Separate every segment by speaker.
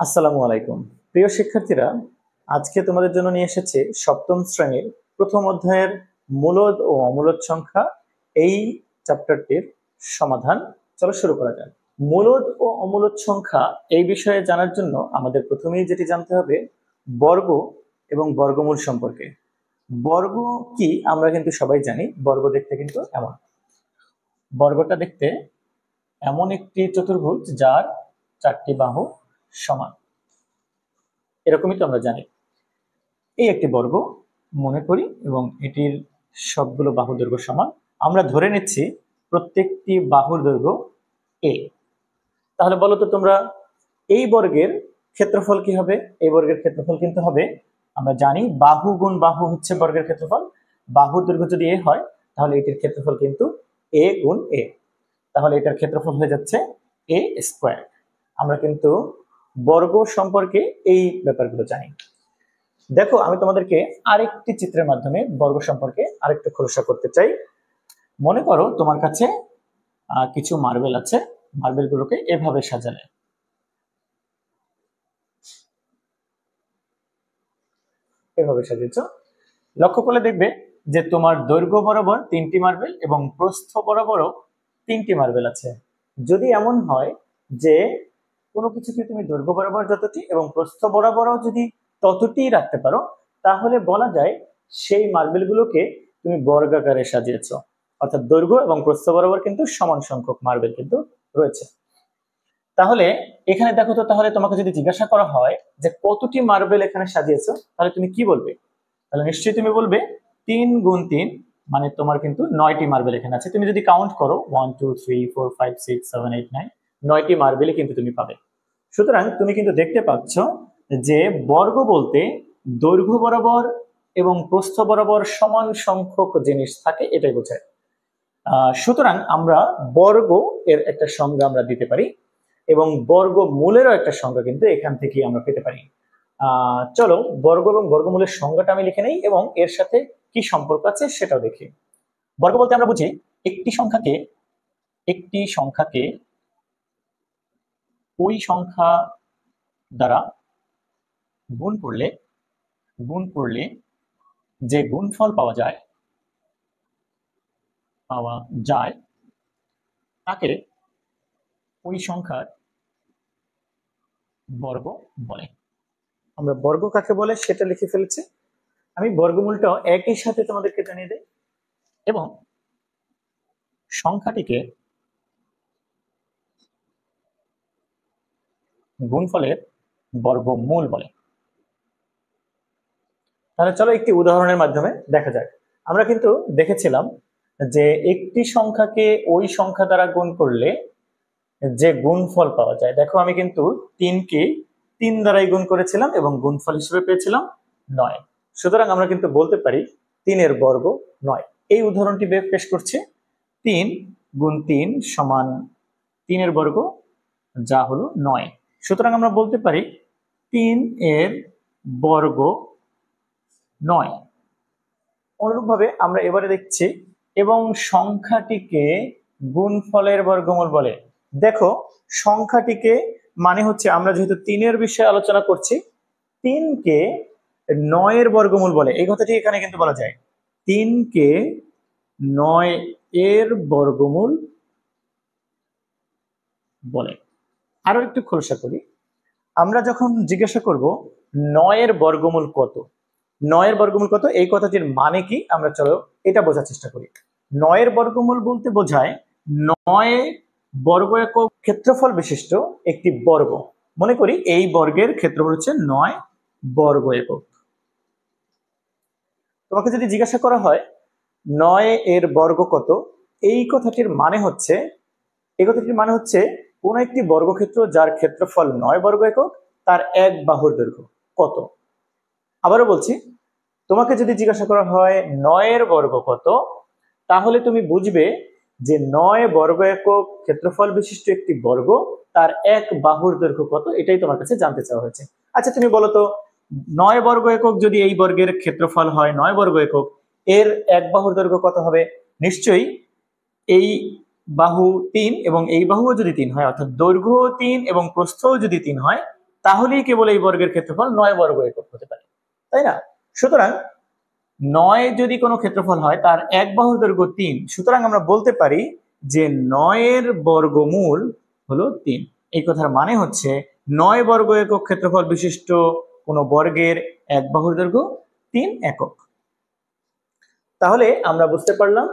Speaker 1: আসসালামু আলাইকুম। প্রিয় শিক্ষার্থীরা, আজকে তোমাদের জন্য নিয়ে এসেছি সপ্তম শ্রেণীর প্রথম অধ্যায়ের মূলদ ও অমূলদ সংখ্যা এই চ্যাপ্টারটির সমাধান। চলো শুরু করা যাক। মূলদ ও অমূলদ সংখ্যা এই বিষয়ে জানার জন্য আমাদের প্রথমেই যেটি জানতে হবে বর্গ এবং বর্গমূল সম্পর্কে। বর্গ কি আমরা কিন্তু সবাই জানি। বর্গ দেখতে কিন্তু এমন, বর্গটা দেখতে এমন একটি চতুর্ভুজ যার চারটি বাহু সমান, এরকমই তো আমরা জানি। এই একটি বর্গ মনে করি এবং এটির সবগুলো বাহু দৈর্ঘ্য সমান। আমরা ধরে নিচ্ছি প্রত্যেকটি বাহুর দৈর্ঘ্য a। তাহলে বলো তো তোমরা, এই বর্গের ক্ষেত্রফল কি হবে? এই বর্গের ক্ষেত্রফল কিন্তু হবে, আমরা জানি বাহু গুণ বাহু হচ্ছে বর্গের ক্ষেত্রফল। বাহুর দৈর্ঘ্য যদি a হয় তাহলে এটির ক্ষেত্রফল কিন্তু a গুণ a। তাহলে এটার ক্ষেত্রফল হয়ে যাচ্ছে a স্কয়ার। আমরা কিন্তু বর্গ সম্পর্কে এই ব্যাপারগুলো জানি। দেখো, আমি তোমাদেরকে আরেকটি চিত্রের মাধ্যমে বর্গ সম্পর্কে আরেকটু খোলসা করতে চাই। মনে করো তোমার কাছে কিছু মার্বেল আছে। মার্বেল গুলোকে এভাবে সাজালে, এভাবে সাজিয়েছ, লক্ষ্য করলে দেখবে যে তোমার দৈর্ঘ্য বরাবর 3টি মার্বেল এবং প্রস্থ বরাবরও 3টি মার্বেল আছে। যদি এমন হয় যে কোনো কিছুকে তুমি দৈর্ঘ্য বরাবর যতটি এবং প্রস্থ বরাবরও যদি ততটি রাখতে পারো, তাহলে বলা যায় সেই মার্বেলগুলোকে তুমি বর্গাকারে সাজিয়েছ। অর্থাৎ দৈর্ঘ্য এবং প্রস্থ বরাবর কিন্তু সমান সংখ্যক মার্বেল কিন্তু রয়েছে। তাহলে এখানে দেখো তো, তাহলে তোমাকে যদি জিজ্ঞাসা করা হয় যে কতটি মার্বেল এখানে সাজিয়েছো, তাহলে তুমি কি বলবে? তাহলে নিশ্চয়ই তুমি বলবে 3 গুণ 3, মানে তোমার কিন্তু 9টি মার্বেল এখানে আছে। তুমি যদি কাউন্ট করো 1 2 3 4 5 6 7 8 9, 9টি মার্বেলই কিন্তু তুমি পাবে। সুতরাং তুমি কিন্তু দেখতে পাচ্ছ যে বর্গ বলতে দৈর্ঘ্য বরাবর এবং প্রস্থ বরাবর সমান সংখ্যক জিনিস থাকে, এটাই বোঝায়। সুতরাং আমরা বর্গ এর একটা সংজ্ঞা আমরা দিতে পারি এবং বর্গমূলেরও একটা সংজ্ঞা কিন্তু এখান থেকে আমরা পেতে পারি। চলো বর্গ এবং বর্গমূলের সংজ্ঞাটা আমি লিখে নেই এবং এর সাথে কি সম্পর্ক আছে সেটাও দেখি। বর্গ বলতে আমরা বুঝি একটি সংখ্যাকে ওই সংখ্যা দ্বারা গুণ করলে যে গুণফল পাওয়া যায় তাকে ওই সংখ্যার বর্গ বলে। আমরা বর্গ কাকে বলে সেটা লিখে ফেলেছি। আমি বর্গমূলটাও একই সাথে তোমাদেরকে জানিয়ে দেই এবং সংখ্যাটিকে গুণফলের বর্গমূল বলে। তাহলে চলো একটি উদাহরণের মাধ্যমে দেখা যাক। আমরা কিন্তু দেখেছিলাম যে একটি সংখ্যাকে ওই সংখ্যা দ্বারা গুণ করলে যে গুণফল পাওয়া যায়। দেখো, আমি কিন্তু 3কে 3 দ্বারাই গুণ করেছিলাম এবং গুণফল হিসেবে পেয়েছিলাম 9। সুতরাং আমরা কিন্তু বলতে পারি 3 এর বর্গ 9। এই উদাহরণটি পেশ করছি। 3 গুণ 3 সমান 3 এর বর্গ, যা হলো 9। সুতরাং আমরা বলতে পারি 3 এর বর্গ 9। অনুরূপভাবে আমরা এবারে দেখছি এবং সংখ্যাটিকে গুণফলের বর্গমূল বলে। দেখো, সংখ্যাটিকে মানে হচ্ছে, আমরা যেহেতু 3 এর বিষয়ে আলোচনা করছি, 3কে 9 এর বর্গমূল বলে। এই কথাটি এখানে কিন্তু বলা যায়, 3কে 9 এর বর্গমূল বলে। আরো একটু খোলসা করি, আমরা যখন জিজ্ঞাসা করব 9 এর বর্গমূল কত, 9 এর বর্গমূল কত, এই কথাটির মানে কি আমরা চলো এটা বোঝার চেষ্টা করি। 9 এর বর্গমূল বলতে বোঝায় 9 বর্গ একক ক্ষেত্রফল বিশিষ্ট একটি বর্গ। মনে করি এই বর্গের ক্ষেত্রফল হচ্ছে 9 বর্গ একক। তোমাকে যদি জিজ্ঞাসা করা হয় 9 এর বর্গ কত, এই কথাটির মানে হচ্ছে কোন একটি বর্গক্ষেত্র যার ক্ষেত্রফল 9 বর্গ একক, তার এক বাহুর দৈর্ঘ্য কত। আবারও বলছি, তোমাকে যদি জিজ্ঞাসা করা হয় 9 এর বর্গ কত, তাহলে তুমি বুঝবে যে 9 বর্গ একক ক্ষেত্রফল বিশিষ্ট একটি বর্গ, তার এক বাহুর দৈর্ঘ্য কত, এটাই তোমার কাছে জানতে চাওয়া হয়েছে। আচ্ছা, তুমি বলো তো 9 বর্গ একক যদি এই বর্গের ক্ষেত্রফল হয় 9 বর্গ একক, এর এক বাহুর দৈর্ঘ্য কত হবে? নিশ্চয়ই এই বাহু 3 এবং এই বাহুও যদি 3 হয়, অর্থাৎ দৈর্ঘ্য 3 এবং প্রস্থও যদি 3 হয়, তাহলেই কেবল এই বর্গের ক্ষেত্রফল 9 বর্গ একক হতে পারে, তাই না? সুতরাং 9 যদি কোনো ক্ষেত্রফল হয় তার এক বাহুর দৈর্ঘ্য 3, সুতরাং আমরা বলতে পারি যে 9 এর বর্গমূল হলো 3। এই কথার মানে হচ্ছে 9 বর্গ একক ক্ষেত্রফল বিশিষ্ট কোনো বর্গের এক বাহুর দৈর্ঘ্য 3 একক। তাহলে আমরা বুঝতে পারলাম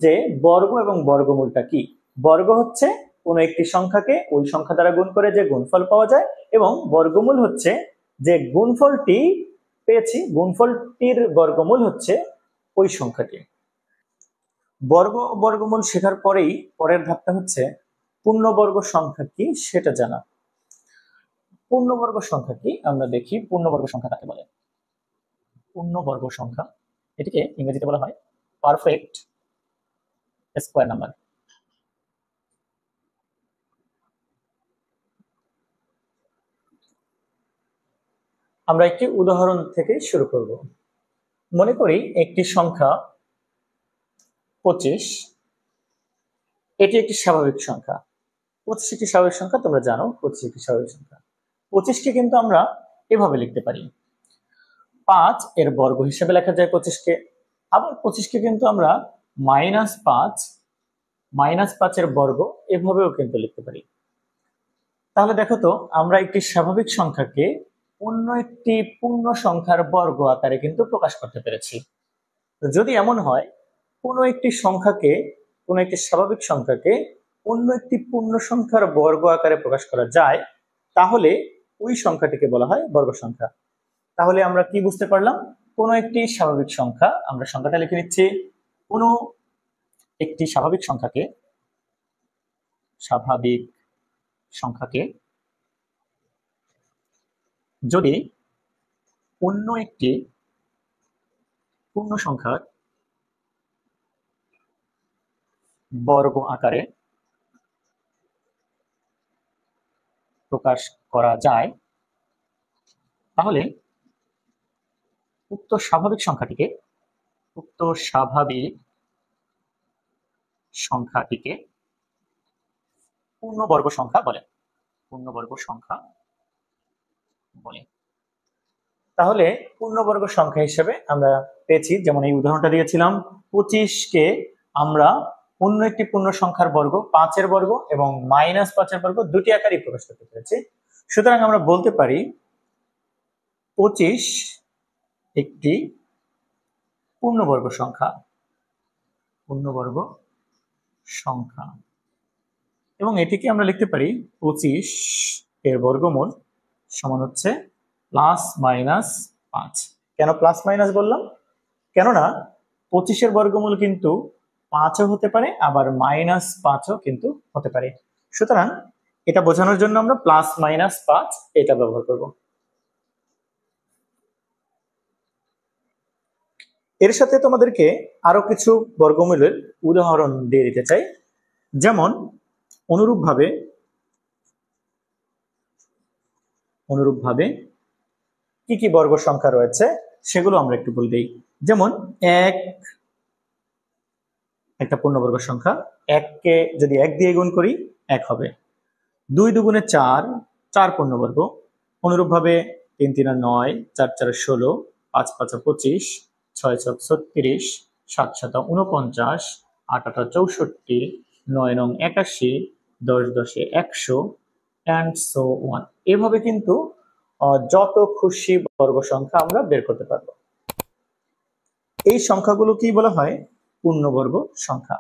Speaker 1: যে বর্গ এবং বর্গমূলটা কি। বর্গ হচ্ছে কোনো একটি সংখ্যাকে ওই সংখ্যা দ্বারা গুণ করে যে গুণফল পাওয়া যায়, এবং বর্গমূল হচ্ছে যে গুণফলটি পেয়েছি, গুণফলটির বর্গমূল হচ্ছে ওই সংখ্যাটি। বর্গ ও বর্গমূল শেখার পরেই পরের ধাপটা হচ্ছে পূর্ণবর্গ সংখ্যা কি সেটা জানা। পূর্ণবর্গ সংখ্যা কি আমরা দেখি। পূর্ণবর্গ সংখ্যা কাকে বলে? পূর্ণবর্গ সংখ্যা, এটিকে ইংরেজিতে বলা হয় পারফেক্ট স্কয়ার নাম্বার। আমরা একটি উদাহরণ থেকে শুরু করব। মনে করি একটি সংখ্যা 25, এটি একটি স্বাভাবিক সংখ্যা। 25 একটি স্বাভাবিক সংখ্যা, তোমরা জানো 25 একটি স্বাভাবিক সংখ্যা। 25কে কিন্তু আমরা এভাবে লিখতে পারি, 5 এর বর্গ হিসেবে লেখা যায় 25কে। আবার 25কে কিন্তু আমরা -5 এর বর্গ এভাবেও কিন্তু লিখতে পারি। তাহলে দেখো তো, আমরা একটি স্বাভাবিক সংখ্যাকে অন্য একটি পূর্ণ সংখ্যার বর্গ আকারে কিন্তু প্রকাশ করতে পেরেছি। যদি এমন হয় কোনো একটি স্বাভাবিক সংখ্যাকে অন্য একটি পূর্ণ সংখ্যার বর্গ আকারে প্রকাশ করা যায়, তাহলে ওই সংখ্যাটিকে বলা হয় বর্গ সংখ্যা। তাহলে আমরা কি বুঝতে পারলাম? কোনো একটি স্বাভাবিক সংখ্যা, আমরা সংখ্যাটা লিখে নিচ্ছি, কোনো একটি স্বাভাবিক সংখ্যাকে যদি অন্য একটি পূর্ণ সংখ্যার বর্গ আকারে প্রকাশ করা যায়, তাহলে উক্ত স্বাভাবিক সংখ্যাটিকে পূর্ণবর্গ সংখ্যা বলে। তাহলে পূর্ণবর্গ সংখ্যা হিসেবে আমরা পেয়েছি, যেমন এই উদাহরণটা দিয়েছিলাম, 25কে আমরা অন্য একটি পূর্ণ সংখ্যার বর্গ 5 এর বর্গ এবং -5 এর বর্গ দুটি আকারে প্রকাশ করতে পেরেছি। সুতরাং আমরা বলতে পারি 25 একটি পূর্ণবর্গ সংখ্যা, এবং এটিকে আমরা লিখতে পারি 25 এর বর্গমূল সমান হচ্ছে +-5। কেন প্লাস মাইনাস বললাম? কেননা 25 এর বর্গমূল কিন্তু 5ও হতে পারে, আবার -5ও কিন্তু হতে পারে। সুতরাং এটা বোঝানোর জন্য আমরা +-5 এটা ব্যবহার করব। এর সাথে তোমাদেরকে আরো কিছু বর্গমূলের উদাহরণ দিয়ে দিতে চাই। যেমন অনুরূপভাবে কি কি বর্গ সংখ্যা রয়েছে সেগুলো আমরা একটু বলে দিই। যেমন 1 একটা পূর্ণবর্গ সংখ্যা, 1কে যদি 1 দিয়ে গুণ করি 1 হবে। 2 দুগুণে 4, 4 পূর্ণবর্গ। অনুরূপভাবে 3 3 9, 4 4 16, 5 5 25, 6 6 36, 7 7 49, 8 8 64, 9 9 81, 10 10 100 and so on। এভাবে কিন্তু যত খুশি বর্গ সংখ্যা আমরা বের করতে পারবো। এই সংখ্যাগুলো কি বলা হয়? পূর্ণবর্গ সংখ্যা।